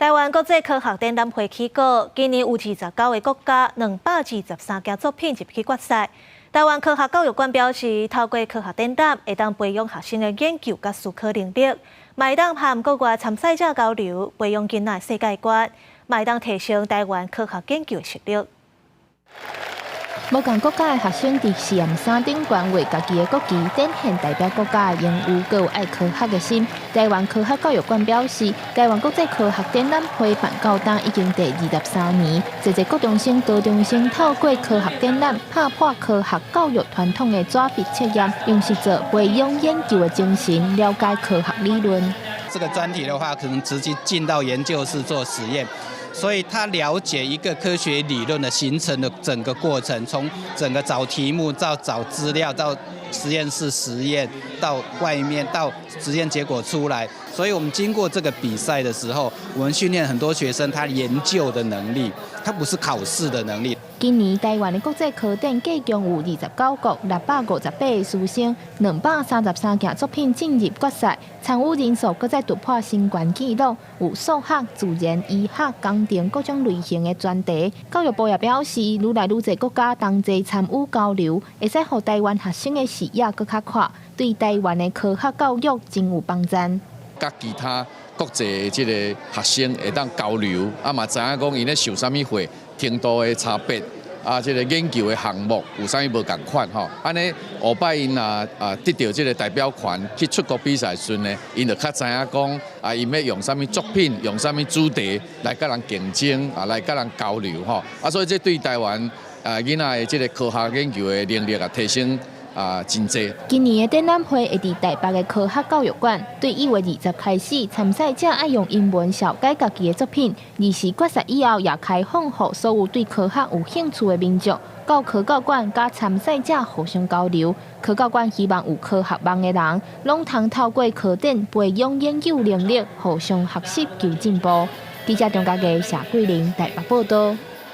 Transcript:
台湾国际科学展览会起稿，今年有29个国家、223件作品入去决赛。台湾科学教育馆表示，透过科学展览，会当培养学生的研究甲思考能力，会当和国外参赛者交流，培养囡仔世界观，会当提升台湾科学研究的实力。无共国家的学生伫实验山顶悬画家己的国旗，展现代表国家的勇武，佮有爱科学的心。台湾科学教育馆表示，台湾国际科学展览会办到今已经第23年，侪国中生、高中生透过科学展览，打破科学教育传统的纸笔测验，用实做培养研究的精神，了解科学理论。这个专题的话，可能直接进到研究室做实验。所以他了解一个科学理论的形成的整个过程，从整个找题目到找资料，到实验室实验，到外面到实验结果出来。所以我们经过这个比赛的时候，我们训练很多学生他研究的能力，他不是考试的能力。今年台湾的国际科展计共有29国658个师生，233件作品进入决赛，参与人数搁再突破新冠纪录，有数学、自然、医学、工程各种类型的专题。教育部也表示，愈来愈侪国家同齐参与交流，会使让台湾学生的视野搁较宽，对台湾的科学教育真有帮助。甲其他国际的学生会当交流，嘛知影讲因咧受啥物会程度的差别，研究的项目有啥物无共款吼。安尼后摆因得到这个代表权去出国比赛时呢，因就较知影讲因要用啥物作品，用啥物主题来甲人竞争，来甲人交流吼。所以这对台湾囡仔的这个科学研究的能力提升。真济。今年的展览会会伫台北的科学教育馆，对1月20开始，参赛者要用英文小解家己的作品。20决赛以后，也开放予所有对科学有兴趣的民众到科教馆甲参赛者互相交流。科教馆希望有科学梦的人，拢通透过科展培养研究能力，互相学习求进步。记者张家佳、谢桂玲台北报道。